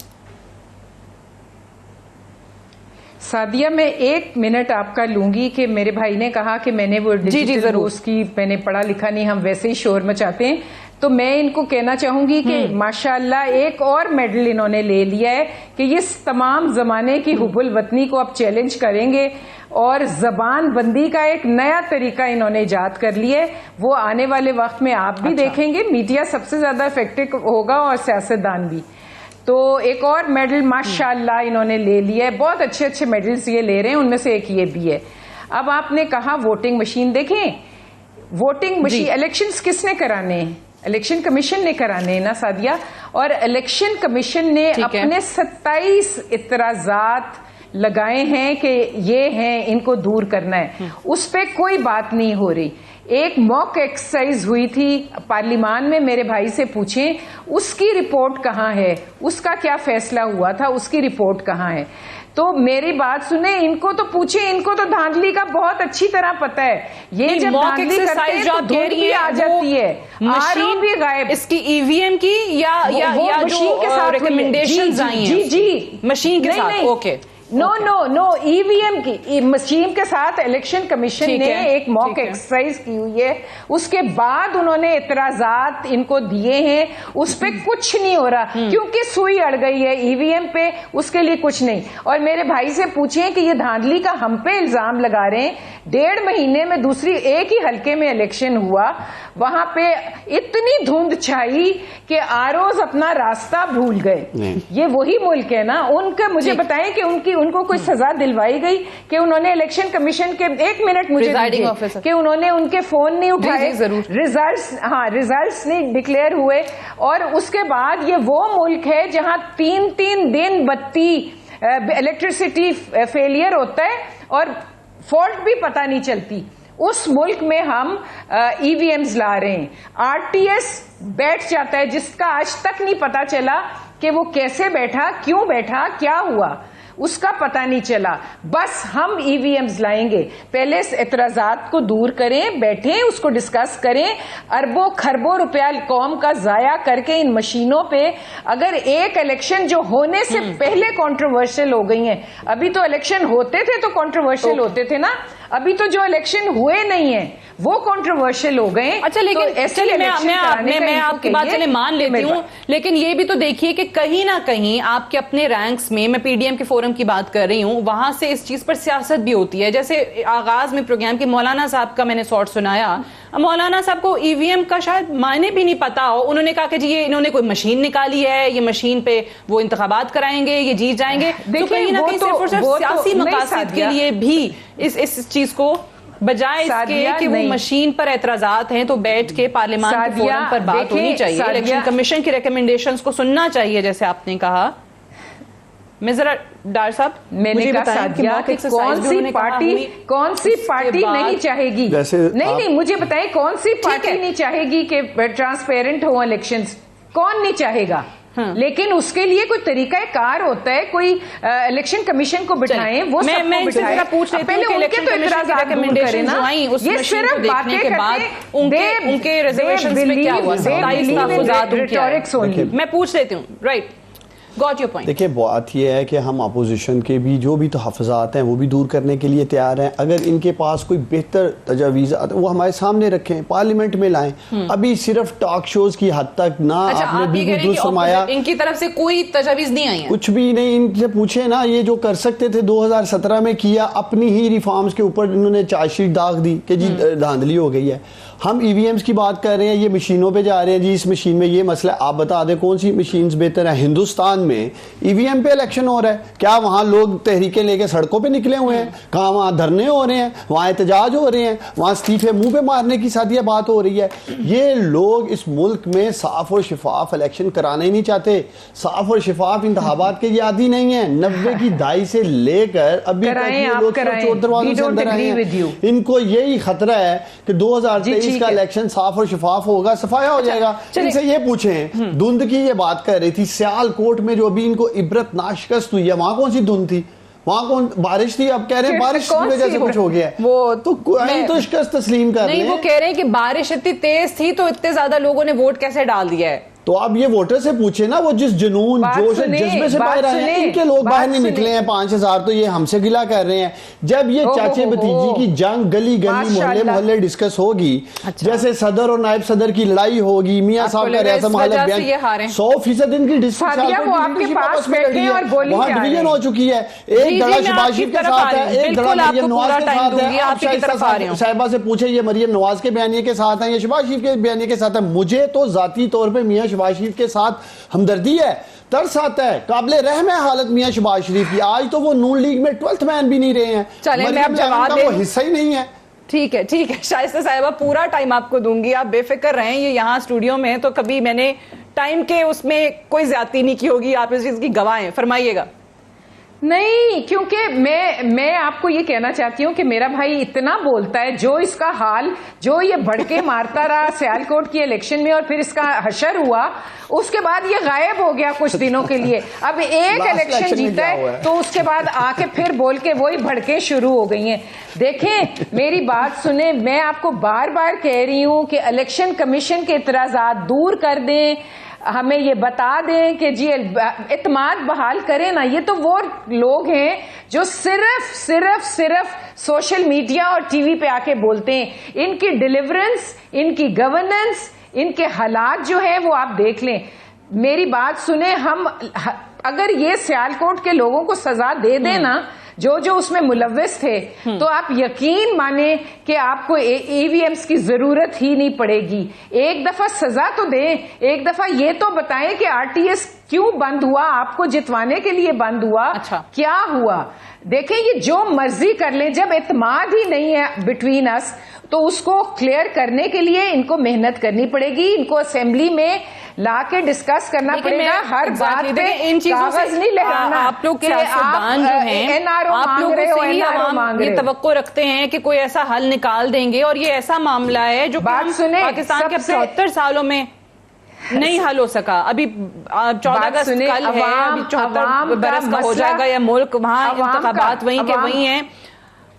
सादिया, मैं 1 मिनट आपका लूंगी कि मेरे भाई ने कहा कि मैंने वो डिजिटल रोज की मैंने पढ़ा लिखा नहीं, हम वैसे ही शोर मचाते हैं। तो मैं इनको कहना चाहूंगी कि माशाल्लाह एक और मेडल इन्होंने ले लिया है कि ये तमाम जमाने की हुबुल वतनी को अब चैलेंज करेंगे और जबान बंदी का एक नया तरीका इन्होंने इजाद कर लिया है। वो आने वाले वक्त में आप भी देखेंगे, मीडिया सबसे ज्यादा इफेक्टिव होगा और सियासतदान भी। तो एक और मेडल माशाल्लाह इन्होंने ले लिया है, बहुत अच्छे अच्छे मेडल्स ये ले रहे हैं, उनमें से एक ये भी है। अब आपने कहा वोटिंग मशीन, देखें वोटिंग मशीन, इलेक्शंस किसने कराने हैं? इलेक्शन कमीशन ने कराने हैं ना सादिया, और इलेक्शन कमीशन ने अपने 27 इतराजात लगाए हैं कि ये हैं, इनको दूर करना है, उस पर कोई बात नहीं हो रही। एक मॉक एक्सरसाइज हुई थी पार्लियामान में, मेरे भाई से पूछें उसकी रिपोर्ट कहाँ है, उसका क्या फैसला हुआ था, उसकी रिपोर्ट कहाँ है। तो मेरी बात सुने, इनको तो पूछे, इनको तो धांधली का बहुत अच्छी तरह पता है। ये जब धांधली करते हैं तो धुंध भी आ जाती है, मशीन भी गायब। इसकी ईवीएम की या मशीन के साथ रिकमेंडेशंस आई हैं? जी मशीन के साथ, ओके। नो ईवीएम की मशीन के साथ इलेक्शन कमीशन ने एक मॉक एक्सरसाइज की हुई है, उसके बाद उन्होंने इतराजात इनको दिए हैं, उस पर कुछ नहीं हो रहा क्योंकि सुई अड़ गई है ईवीएम पे, उसके लिए कुछ नहीं। और मेरे भाई से पूछिए कि ये धांधली का हम पे इल्जाम लगा रहे हैं। 1.5 महीने में दूसरी एक ही हल्के में इलेक्शन हुआ, वहां पे इतनी धुंध छाई कि आरओज अपना रास्ता भूल गए। ये वही मुल्क है ना, उनका मुझे बताएं कि उनको कोई सजा दिलवाई गई कि उन्होंने इलेक्शन कमीशन के 1 मिनट मुझे दीजिए कि उन्होंने उनके फोन नहीं उठाए, रिजल्ट्स नहीं डिक्लेयर हुए। और उसके बाद ये वो मुल्क है जहां 3-3 दिन बत्ती इलेक्ट्रिसिटी फेलियर होता है और फॉल्ट भी पता नहीं चलती। उस मुल्क में हम ईवीएम्स ला रहे हैं, आरटीएस बैठ जाता है जिसका आज तक नहीं पता चला कि वो कैसे बैठा, क्यों बैठा, क्या हुआ, उसका पता नहीं चला। बस हम ईवीएम्स लाएंगे, पहले इस एतराजात को दूर करें, बैठें, उसको डिस्कस करें। अरबों खरबों रुपया कौम का जाया करके इन मशीनों पे, अगर एक इलेक्शन जो होने से पहले कंट्रोवर्शियल हो गई हैं, अभी तो इलेक्शन होते थे तो कंट्रोवर्शियल होते थे ना, अभी तो जो इलेक्शन हुए नहीं है वो कंट्रोवर्शियल हो गए। अच्छा, लेकिन तो ऐसे मैं आपकी बात चले मान लेती हूँ, लेकिन ये भी तो देखिए कि कहीं ना कहीं आपके अपने रैंक्स में, मैं पीडीएम के फोरम की बात कर रही हूँ, वहां से इस चीज पर सियासत भी होती है। जैसे आगाज में प्रोग्राम के मौलाना साहब का मैंने शॉर्ट सुनाया, मौलाना साहब को ईवीएम का शायद मायने भी नहीं पता हो, उन्होंने कहा कि जी ये इन्होंने कोई मशीन निकाली है, ये मशीन पे वो इंतखाबात कराएंगे, ये जीत जाएंगे। तो कहीं ना कहीं सिर्फ और सिर्फ सियासी मकासद के लिए भी इस चीज को, बजाय इसके कि वो मशीन पर एतराजात हैं तो बैठ के पार्लियामान के फोरम पर बात होनी चाहिए, इलेक्शन कमीशन की रिकमेंडेशंस को सुनना चाहिए जैसे आपने कहा। मैं जरा डार साहब मैंने कहा सादिया कि कौन सी पार्टी नहीं चाहेगी, नहीं मुझे बताएं कौन सी पार्टी नहीं चाहेगी कि ट्रांसपेरेंट हो इलेक्शंस, कौन नहीं चाहेगा? लेकिन उसके लिए कोई तरीका कार होता है, कोई इलेक्शन कमीशन को बिठाएं, वो मैं जरा पूछ लेती हूं कि इलेक्शन कमीशन की रिकमेंडेशंस जो आई उस मशीन को देखने के बाद उनके रिजर्वेशंस में क्या हुआ, 27 तहफुजात। मैं पूछ लेती हूँ, राइट, गॉट योर पॉइंट। देखिए बात यह है कि हम अपोजिशन के भी जो भी तहफ़्फ़ुज़ात हैं वो भी दूर करने के लिए तैयार हैं। अगर इनके पास कोई बेहतर तजावीज़ वो हमारे सामने रखें, पार्लियामेंट में लाएं। अभी सिर्फ टॉक शोज की हद तक ना। अच्छा, आपने आप भी दुरुस्त फरमाया, इनकी तरफ से कोई तजावीज़ नहीं आई है, कुछ भी नहीं। इनसे पूछे ना, ये जो कर सकते थे 2017 में किया, अपनी ही रिफॉर्म्स के ऊपर इन्होंने चार्जशीट दाग दी कि जी धांधली हो गई है। हम ईवीएम्स की बात कर रहे हैं, ये मशीनों पे जा रहे हैं जी, इस मशीन में ये मसला। आप बता दें कौन सी मशीन्स बेहतर है? हिंदुस्तान में ईवीएम पे इलेक्शन हो रहा है, क्या वहां लोग तहरीकें लेके सड़कों पे निकले हुए हैं? कहाँ वहां धरने हो रहे हैं, वहां एहतजाज हो रहे हैं, वहां इस्तीफे मुंह पे मारने की सादिया बात हो रही है। ये लोग इस मुल्क में साफ और शिफाफ इलेक्शन कराना ही नहीं चाहते। साफ और शिफाफ इंतखाबात के ये आदी नहीं है। 90 की दहाई से लेकर अभी तक ये लोग चोर दरवाजों से अंदर आए हैं। इनको यही खतरा है कि 2023 का इलेक्शन साफ और शिफाफ होगा, सफाया हो जाएगा। इनसे ये पूछें, धुंध की ये बात कर रही थी, सियालकोट में जो अभी इनको इबरतनाक शिकस्त हुई है, वहां कौन सी धुंध थी? वहां कौन बारिश थी? अब कह रहे हैं बारिश की वजह से कुछ हो गया है। वो तो शिकस्त तस्लीम कर रहे हैं। वो कह रहे हैं कि बारिश इतनी तेज थी तो इतने ज्यादा लोगों ने वोट कैसे डाल दिया है। तो आप ये वोटर से पूछे ना, वो जिस जुनून जोश जज्बे से बाहर आए हैं, इनके लोग बाहर नहीं निकले हैं 5000, तो ये हमसे गिला कर रहे हैं। जब ये चाचे भतीजी की जंग गली गली मोहल्ले मोहल्ले डिस्कस होगी, जैसे सदर और नायब सदर की लड़ाई होगी, मियां साहब का रियासत माहौल बयान 100% इनकी डिविजन हो चुकी है। एक धड़ा शहबाज शरीफ के साथ है, एक धड़ा मरियम नवाज के साथ है। साहिबा से पूछे ये मरियम नवाज के बयानिए के साथ है या शहबाज शरीफ के बयानिए के साथ है? मुझे तो जाती तौर पर मियां शहबाज शरीफ के साथ हमदर्दी है, तरस आता है, काबिल रहम है हालत मियां शहबाज शरीफ की। आज तो वो नून लीग में 12th मैन भी नहीं रहे हैं, मैं अब जवाब वो हिस्सा ही नहीं है। ठीक है शाइस्ता साहिबा, पूरा टाइम आपको दूंगी, आप बेफिक्र रहें। ये यहाँ स्टूडियो में तो कभी मैंने टाइम के उसमें कोई ज्यादती नहीं की होगी, आप इस चीज की गवाह हैं, फरमाइएगा। नहीं, क्योंकि मैं आपको ये कहना चाहती हूँ कि मेरा भाई इतना बोलता है, जो इसका हाल, जो ये भड़के मारता रहा सियालकोट की इलेक्शन में और फिर इसका हशर हुआ, उसके बाद ये गायब हो गया कुछ दिनों के लिए। अब एक इलेक्शन जीता है तो उसके बाद आके फिर बोल के वही भड़के शुरू हो गई हैं। देखें, मेरी बात सुने, मैं आपको बार बार कह रही हूँ कि इलेक्शन कमीशन के इतराजात दूर कर दें, हमें ये बता दें कि जी इत्मीनान बहाल करें ना। ये तो वो लोग हैं जो सिर्फ सोशल मीडिया और टीवी पे आके बोलते हैं। इनकी डिलीवरेंस, इनकी गवर्नेंस, इनके हालात जो है वो आप देख लें। मेरी बात सुने, हम अगर ये सियालकोट के लोगों को सजा दे देना जो उसमें मुलव्विस थे, तो आप यकीन माने कि आपको ईवीएम्स की जरूरत ही नहीं पड़ेगी। एक दफा सजा तो दें, एक दफा ये तो बताएं कि आरटीएस क्यों बंद हुआ, आपको जितवाने के लिए बंद हुआ। अच्छा, क्या हुआ? देखें, ये जो मर्जी कर ले, जब इत्मीनान ही नहीं है बिटवीन अस, तो उसको क्लियर करने के लिए इनको मेहनत करनी पड़ेगी। इनको असेंबली में लाके डिस्कस करना पड़ेगा। हर बात पे इन चीजों से नहीं लहराना। आप लोग सियासतदान जो हैं, आप लोगों से ही आवाम ये तवक्को रखते हैं कि कोई ऐसा हल निकाल देंगे, और ये ऐसा मामला है जो पाकिस्तान के 74 सालों में नहीं हल हो सका। अभी 14 अगस्त कल है, अभी 74 बरस का हो जाएगा या मुल्क, वहां इंतखाबात वहीं के वहीं हैं।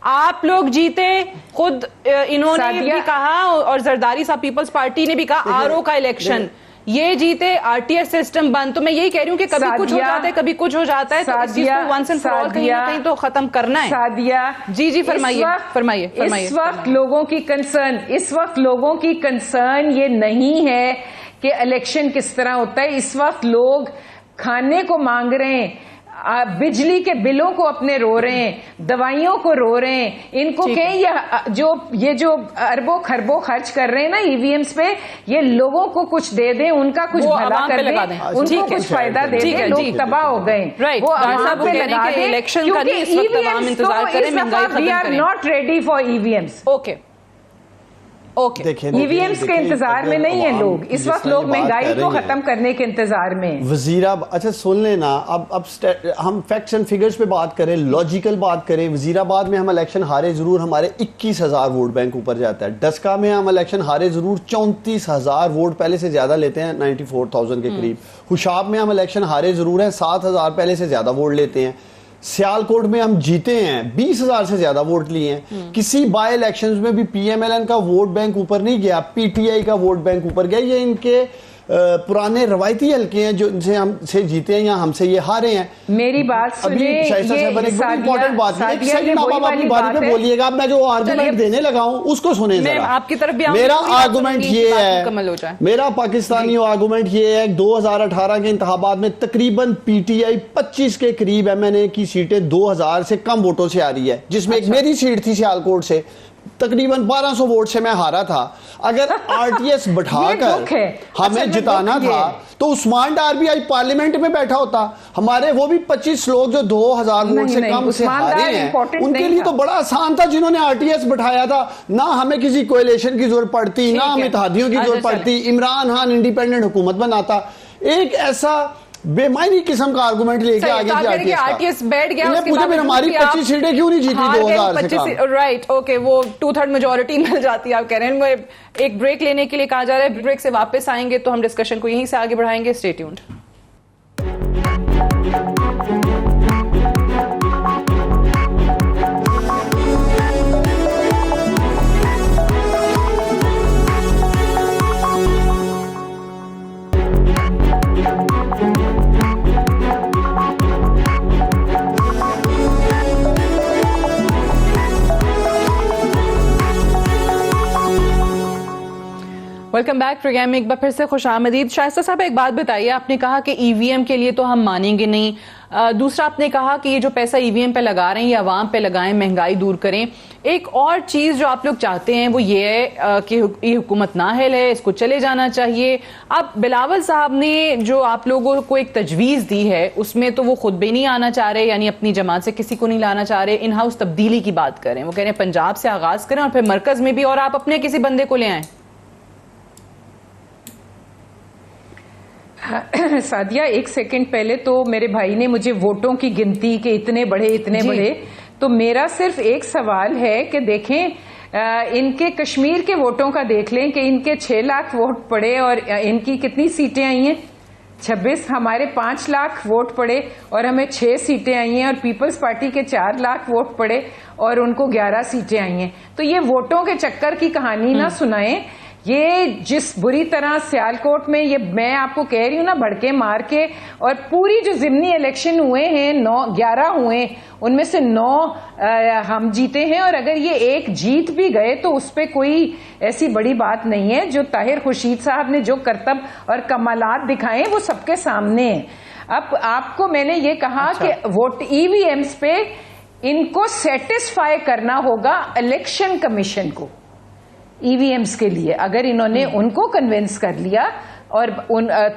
आप लोग जीते, खुद इन्होंने भी कहा और जरदारी साहब पीपल्स पार्टी ने भी कहा आरओ का इलेक्शन, ये जीते, आरटीएस सिस्टम बंद। तो मैं यही कह रही हूँ कि कभी कुछ हो जाता है, कभी कुछ हो जाता है, तो इस चीज को वंस एंड फॉर ऑल कहीं ना कहीं तो खत्म करना है। सादिया जी फरमाइए। इस वक्त लोगों की कंसर्न ये नहीं है कि इलेक्शन किस तरह होता है। इस वक्त लोग खाने को मांग रहे हैं, बिजली के बिलों को अपने रो रहे हैं, दवाइयों को रो रहे हैं। इनको कहें ये जो अरबों खरबों खर्च कर रहे हैं ना ईवीएम्स पे, ये लोगों को कुछ दे दें, उनका कुछ भला कर दें, उनको कुछ फायदा दे दें। लोग तबाह हो गए, वो आवाम पे लगा दें, इलेक्शन का नहीं, इस वक्त तमाम इंतजार करें, महंगाई खत्म करें। We are not ready for EVMs. EVMs के इंतजार में नहीं है लोग इस वक्त। लोग महंगाई को खत्म करने के इंतजार में। वजीराबाद, अच्छा सुन लेना, अब हम फैक्ट्स एंड फिगर्स पे बात करें, लॉजिकल बात करें। वजीराबाद में हम इलेक्शन हारे जरूर, हमारे 21,000 वोट बैंक ऊपर जाता है। डस्का में हम इलेक्शन हारे जरूर, 34,000 वोट पहले से ज्यादा लेते हैं, 94,000 के करीब। हुशाब में हम इलेक्शन हारे जरूर है, 7,000 पहले से ज्यादा वोट लेते हैं। सियालकोट में हम जीते हैं, 20,000 से ज्यादा वोट लिए हैं। किसी बाय इलेक्शंस में भी पीएमएलएन का वोट बैंक ऊपर नहीं गया, पीटीआई का वोट बैंक ऊपर गया। ये इनके पुराने रवायती हल्के हैं जो इनसे हमसे जीते हैं या हमसे ये हारे हैं। मेरी बात सुनिए, शाइस्ता साहब ने एक बड़ी इंपॉर्टेंट बात की, सही माँ बाप अपनी बात में बोलिएगा। अब मैं जो आर्गुमेंट देने लगा हूं उसको सुने जरा। आपकी तरफ भी मेरा आर्गुमेंट ये है, मेरा पाकिस्तानी आर्गुमेंट ये है, 2018 के इंतखाबात में तकरीबन पीटीआई 25 के करीब एमएनए की सीटें 2000 से कम वोटों से आ रही है, जिसमें एक मेरी सीट थी सियालकोट से, तकरीबन 1200 वोट से मैं हारा था। अगर आरटीएस बढ़ाकर हमें जिताना था तो उस्मान डार्बी आज पार्लियामेंट में बैठा होता। हमारे वो भी 25 लोग जो 2000 वोट से कम से हारे हैं, उनके लिए तो बड़ा आसान था जिन्होंने आरटीएस बैठाया था। ना हमें किसी कोएलिशन की जरूरत पड़ती, ना हमें इत्तेहादियों की जरूरत पड़ती, इमरान खान इंडिपेंडेंट हुकूमत बनाता। एक ऐसा बेमानी किस्म का आर्गुमेंट लेके आगे कि आरटीएस बैठ गया, पूछे हमारी 25 सीटें क्यों नहीं जीती 2000 से कम? राइट, ओके, वो 2/3 मेजोरिटी मिल जाती है। आप कह रहे हैं एक ब्रेक लेने के लिए कहा जा रहा है, ब्रेक से वापस आएंगे तो हम डिस्कशन को यहीं से आगे बढ़ाएंगे। Stay tuned. Welcome back programme में एक बार फिर से खुश आमदीद। शाइस्ता साहब, एक बात बताइए, आपने कहा कि ईवीएम के लिए तो हम मानेंगे नहीं, दूसरा आपने कहा कि ये जो पैसा ईवीएम पे लगा रहे हैं ये आवाम पे लगाएं, महंगाई दूर करें। एक और चीज जो आप लोग चाहते हैं वो ये है कि ये हुकूमत नाअहल है, इसको चले जाना चाहिए। अब बिलावल साहब ने जो आप लोगों को एक तजवीज़ दी है उसमें तो वो खुद भी नहीं आना चाह रहे, यानी अपनी जमात से किसी को नहीं लाना चाह रहे, इन हाउस तब्दीली की बात करें। वो कह रहे हैं पंजाब से आगाज करें और फिर मरकज में भी, और आप अपने किसी बंदे को ले आए। सादिया, एक सेकंड पहले तो मेरे भाई ने मुझे वोटों की गिनती के इतने बड़े, तो मेरा सिर्फ एक सवाल है कि देखें इनके कश्मीर के वोटों का देख लें कि इनके 6 लाख वोट पड़े और इनकी कितनी सीटें आई हैं, 26। हमारे 5 लाख वोट पड़े और हमें 6 सीटें आई हैं, और पीपल्स पार्टी के 4 लाख वोट पड़े और उनको 11 सीटें आई हैं। तो ये वोटों के चक्कर की कहानी ना सुनाएं। ये जिस बुरी तरह सियालकोट में, ये मैं आपको कह रही हूँ ना, भड़के मार के, और पूरी जो जिमनी इलेक्शन हुए हैं 11 हुए, उनमें से 9 हम जीते हैं, और अगर ये एक जीत भी गए तो उस पर कोई ऐसी बड़ी बात नहीं है। जो ताहिर खुर्शीद साहब ने जो करतब और कमालात दिखाए वो सबके सामने है। अब आपको मैंने ये कहा कि वोट ईवीएम्स पे इनको सेटिस्फाई करना होगा इलेक्शन कमीशन को, ईवीएम्स के लिए। अगर इन्होंने उनको कन्विंस कर लिया और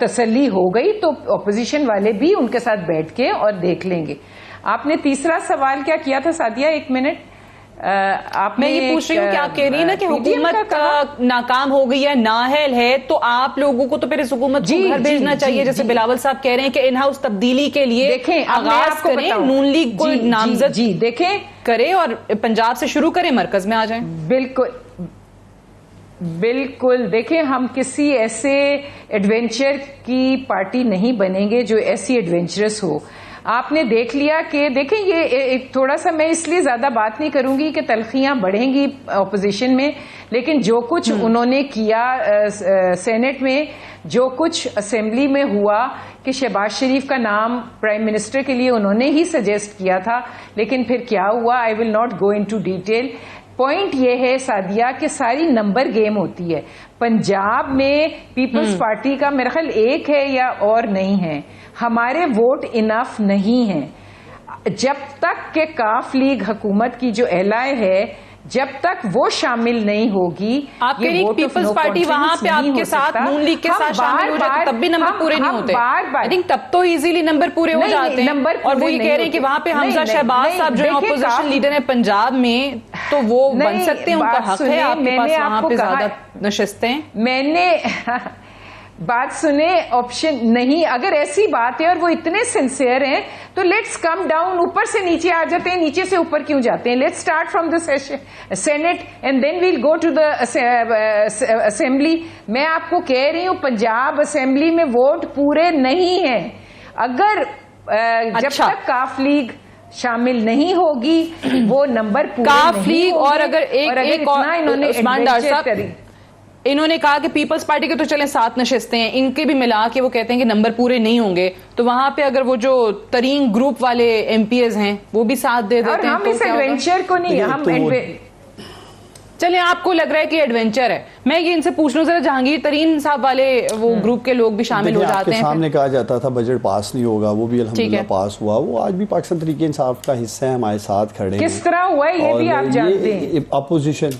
तसल्ली हो गई तो ऑपोजिशन वाले भी उनके साथ बैठ के और देख लेंगे। आपने तीसरा सवाल क्या किया था सादिया, 1 मिनट? मैं ये पूछ रही हूँ कि आप कह रही है ना कि हुकूमत नाकाम हो गई है, नाअहल है, तो आप लोगों को तो फिर इस हुकूमत को घर भेजना चाहिए, जैसे बिलावल साहब कह रहे हैं कि इन हाउस तब्दीली के लिए देखें आगाज करें, नून लीग को नामजद देखें करें और पंजाब से शुरू करें, मरकज में आ जाएं। बिल्कुल देखें, हम किसी ऐसे एडवेंचर की पार्टी नहीं बनेंगे जो ऐसी एडवेंचरस हो। आपने देख लिया कि देखें, ये थोड़ा सा मैं इसलिए ज्यादा बात नहीं करूंगी कि तलखियां बढ़ेंगी ऑपोजिशन में, लेकिन जो कुछ उन्होंने किया सेनेट में, जो कुछ असेंबली में हुआ कि शहबाज शरीफ का नाम प्राइम मिनिस्टर के लिए उन्होंने ही सजेस्ट किया था, लेकिन फिर क्या हुआ, I will not go into detail. Point ये है सादिया कि सारी नंबर गेम होती है। पंजाब में पीपल्स पार्टी का मेरा ख्याल एक है या और नहीं है, हमारे वोट इनफ नहीं है। जब तक के काफ लीग हुकूमत की जो एलाय है, जब तक वो शामिल नहीं होगी, आप कह रही पीपल्स पार्टी वहां पे आपके साथ नून लीग के साथ शामिल हो जाए तो तब भी नंबर पूरे नहीं होते। आई थिंक तब तो इजीली नंबर पूरे हो जाते हैं। और वो ये कह रहे हैं कि वहां पे हमजा शहबाज साहब जो है ऑपोजिशन लीडर है पंजाब में, तो वो बन सकते हैं, उनका हक है, आपके पास वहां पे ज्यादा नशिस्तें। मैंने बात सुने, ऑप्शन नहीं, अगर ऐसी बात है और वो इतने सिंसियर हैं तो लेट्स कम डाउन, ऊपर से नीचे आ जाते हैं, नीचे से ऊपर क्यों जाते हैं। Let's start from the senate and then we'll go to the assembly. मैं आपको कह रही हूं पंजाब असेंबली में वोट पूरे नहीं है। अगर जब तक काफ लीग शामिल नहीं होगी वो नंबर पूरे काफ लीग। और अगर एक और इन्होंने उस्मान डार साहब इन्होंने कहा कि पीपल्स पार्टी के तो चले 7 नशिस्तें हैं, इनके भी मिला के वो कहते हैं कि नंबर पूरे नहीं होंगे, तो वहां पे अगर वो जो तरीन ग्रुप वाले एमपीएस हैं वो भी साथ दे देते हैं, हम इस एडवेंचर को नहीं, हम चले आपको लग रहा है कि एडवेंचर है। मैं ये इनसे पूछ लूं जरा, जहांगीर तरीन साहब वाले वो ग्रुप के लोग भी शामिल हो जाते हैं। सामने कहा जाता था बजट पास नहीं होगा, वो भी अल्हम्दुलिल्लाह पास हुआ। वो आज भी पाकिस्तान तहरीक इंसाफ का हिस्सा है, हमारे साथ खड़े हैं। किस तरह हुआ है ये भी आप जानते हैं। अपोजिशन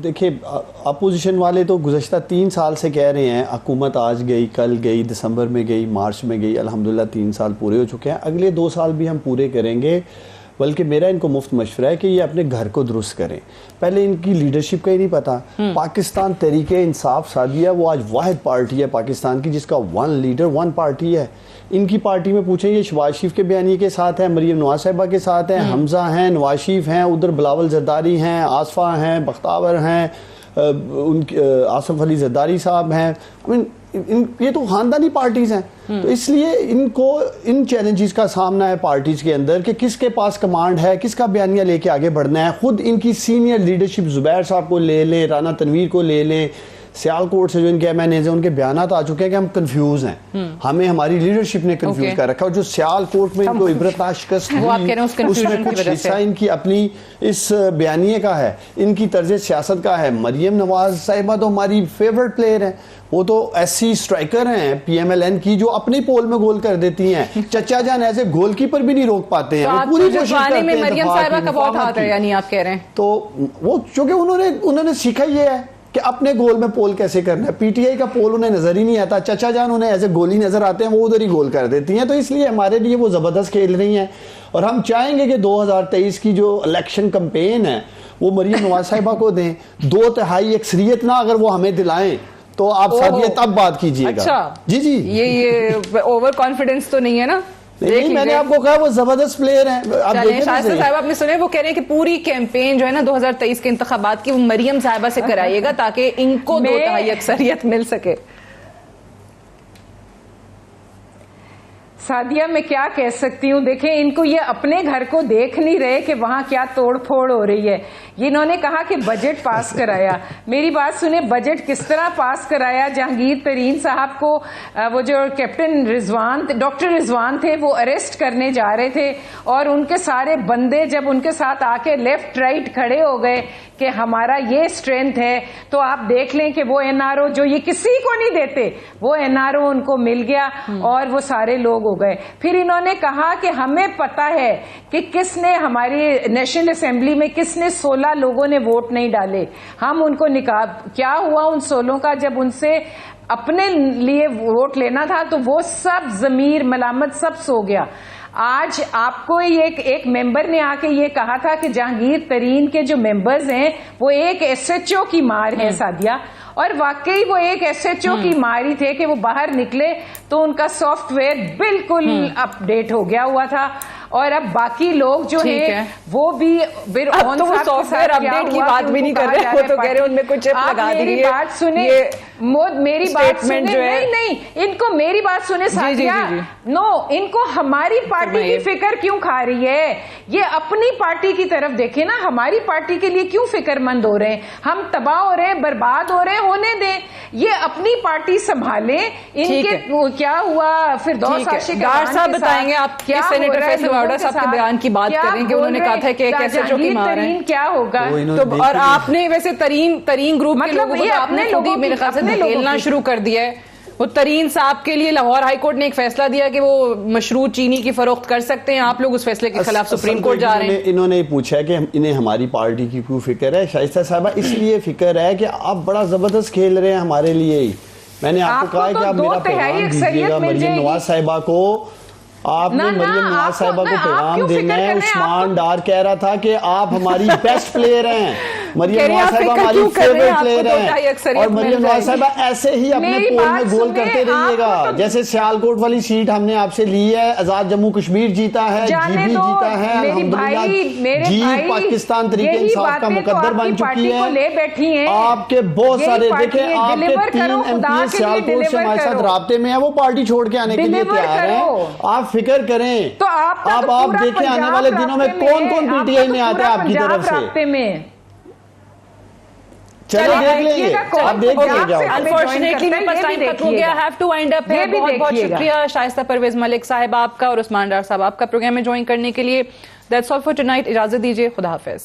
देखिए, अपोजिशन वाले तो गुज़श्ता 3 साल से कह रहे हैं, हुकूमत आज गई, कल गई, दिसंबर में गई, मार्च में गई, अल्हम्दुलिल्लाह 3 साल पूरे हो चुके हैं, अगले 2 साल भी हम पूरे करेंगे। बल्कि मेरा इनको मुफ्त मशवरा है कि ये अपने घर को दुरुस्त करें। पहले इनकी लीडरशिप का ही नहीं पता। पाकिस्तान तहरीक इंसाफ सादिया वो आज वाहिद पार्टी है पाकिस्तान की जिसका 1 लीडर 1 पार्टी है। इनकी पार्टी में पूछें, ये शहबाज शरीफ के बयानी के साथ है, मरियम नवाज साहिबा के साथ हैं, हमजा हैं, नवाज शरीफ हैं, उधर बिलावल जरदारी हैं, आसफा हैं, बख्तावर हैं, उनके आसफ अली जरदारी साहब हैं। ये तो खानदानी पार्टीज हैं। तो इसलिए इनको इन चैलेंजेस का सामना है पार्टीज के अंदर कि किसके पास कमांड है, किसका बयानिया लेके आगे बढ़ना है। खुद इनकी सीनियर लीडरशिप जुबैर साहब को ले लें, राना तनवीर को ले लें, सियालकोट से जो इनके मैनेजर उनके बयान आ चुके हैं कि हम कंफ्यूज हैं, हमें हमारी लीडरशिप ने कंफ्यूज कर रखा। और जो सियालकोट में इनको इबरत शिकस्त उसमें कुछ हिस्सा इनकी अपनी इस बयानिए का है, इनकी तर्ज सियासत का है। मरियम नवाज साहिबा तो हमारी फेवरेट प्लेयर हैं, वो तो ऐसी स्ट्राइकर हैं PMLN की जो अपने पोल में गोल कर देती हैं। चचा जान ऐसे गोलकीपर भी नहीं रोक पाते हैं, वो पूरी कोशिश करते हैं। मरियम साहिबा का बहुत हाथ है, यानी आप कह रहे हैं। तो वो क्योंकि उन्होंने सीखा ये है कि अपने गोल में पोल कैसे करना है। PTI का पोल उन्हें नजर ही नहीं आता, चचा जान उन्हें ऐसे गोली नजर आते हैं, वो उधर ही गोल कर देती हैं। तो इसलिए हमारे लिए वो जबरदस्त खेल रही हैं और हम चाहेंगे कि 2023 की जो इलेक्शन कैंपेन है वो मरियम नवाज साहिबा को दें। 2/3 अक्सरियत ना अगर वो हमें दिलाएं तो आप सादिया तब बात कीजिएगा। अच्छा, जी ये ओवर कॉन्फिडेंस तो नहीं है ना? नहीं, मैंने आपको कहा वो जबरदस्त प्लेयर हैं। साहब आपने सुने, वो कह रहे हैं कि पूरी कैंपेन जो है ना 2023 के इंतखाबात की वो मरियम साहिबा से कराइएगा ताकि इनको 2/3 अक्सरियत मिल सके। सादिया मैं क्या कह सकती हूँ, देखें इनको ये अपने घर को देख नहीं रहे कि वहां क्या तोड़ फोड़ हो रही है। ये इन्होंने कहा कि बजट पास कराया, मेरी बात सुने, बजट किस तरह पास कराया। जहांगीर तरीन साहब को वो जो कैप्टन रिजवान, डॉक्टर रिजवान थे, वो अरेस्ट करने जा रहे थे और उनके सारे बंदे जब उनके साथ आके लेफ्ट राइट खड़े हो गए कि हमारा ये स्ट्रेंथ है, तो आप देख लें कि वो NRO जो ये किसी को नहीं देते, वो NRO उनको मिल गया और वो सारे लोग हो गए। फिर इन्होंने कहा कि हमें पता है कि किसने हमारी नेशनल असेंबली में किसने 16 लोगों ने वोट नहीं डाले, हम उनको निकाल। क्या हुआ उन 16 का? जब उनसे अपने लिए वोट लेना था तो वो सब जमीर मलामत सब सो गया। आज आपको एक मेंबर ने आके ये कहा था कि जहांगीर तरीन के जो मेंबर्स हैं वो एक एसएचओ की मार है सादिया, और वाकई वो एक एसएचओ की मारी थे कि वो बाहर निकले तो उनका सॉफ्टवेयर बिल्कुल अपडेट हो गया हुआ था, और अब बाकी लोग जो हैं वो भी फिर अब तो वो सॉफ्टवेयर अपडेट की बात भी नहीं कर रहे, वो तो कह रहे हैं उनमें कुछ चिप लगा दी है। मेरी बात सुने, मेरी बात सुने, नहीं, इनको मेरी बात सुने साथिया, नो, इनको हमारी पार्टी की फिक्र क्यों खा रही है? ये अपनी पार्टी की तरफ देखे ना, हमारी पार्टी के लिए क्यों फिक्रमंद हो रहे हैं? हम तबाह हो रहे हैं, बर्बाद हो रहे हैं, होने दें, ये अपनी पार्टी संभाले। इनके क्या हुआ फिर साहब बताएंगे, आप क्या सेनेटर फैसल वावड़ा साहब के बयान की बात कर रहे हैं कि उन्होंने कहा था कि एसएचओ की मार है, क्या होगा? तो और आपने वैसे तरीन ग्रुप के लोगों को आपने खुद ही मेरे ख्याल से धकेलना शुरू कर दिया है। वो तरीन साहब के लिए लाहौर हाईकोर्ट ने एक फैसला दिया कि वो मशरूब चीनी की फरोख्त कर सकते हैं, आप लोग उस फैसले के खिलाफ सुप्रीम कोर्ट जा रहे हैं। इन्होंने पूछा है कि इन्हें हमारी पार्टी की क्यों फिक्र है। शाइस्ता साहबा, इसलिए फिक्र है कि आप बड़ा जबरदस्त खेल रहे हैं हमारे लिए ही। मैंने आपको कहा कि आप मेरा पैगाम दीजिएगा मरियम नवाज साहिबा को, आपने मरियम नवाज साहिबा को पैगाम देना है। उस्मान डार कह रहा था कि आप हमारी बेस्ट प्लेयर हैं, मरियम नवाज साहिबा हमारी फेवरेट प्लेयर हैं, और मरियम नवाज साहिबा ऐसे ही अपने पोल में गोल करते रहिएगा। जैसे सियालकोट वाली सीट हमने आपसे ली है, आजाद जम्मू कश्मीर जीता है, जीबी जीता है, अल्हम्दुलिल्लाह जीत पाकिस्तान तरीके इंसाफ का मुकद्दर बन चुकी है। आपके बहुत सारे देखें, आपके 3 MP सियालकोट से हमारे साथ राब्ते में है, वो पार्टी छोड़ के आने के लिए तैयार हैं। आप फिक्र करें, तो अब आप देखें आने वाले दिनों में कौन कौन पीटीआई में आता है आपकी तरफ से। चलो देख लेंगे, आप देख लीजिए। अनफॉर्चुनेटली मेरे पास टाइम खत्म हो गया, हैव टू वाइंड अप है। बहुत बहुत शुक्रिया शाइस्ता परवेज मलिक साहिब आपका और उस्मान डार साहब आपका प्रोग्राम में ज्वाइन करने के लिए। दैट्स ऑल फॉर टुनाइट, इजाजत दीजिए, खुदा हाफिज।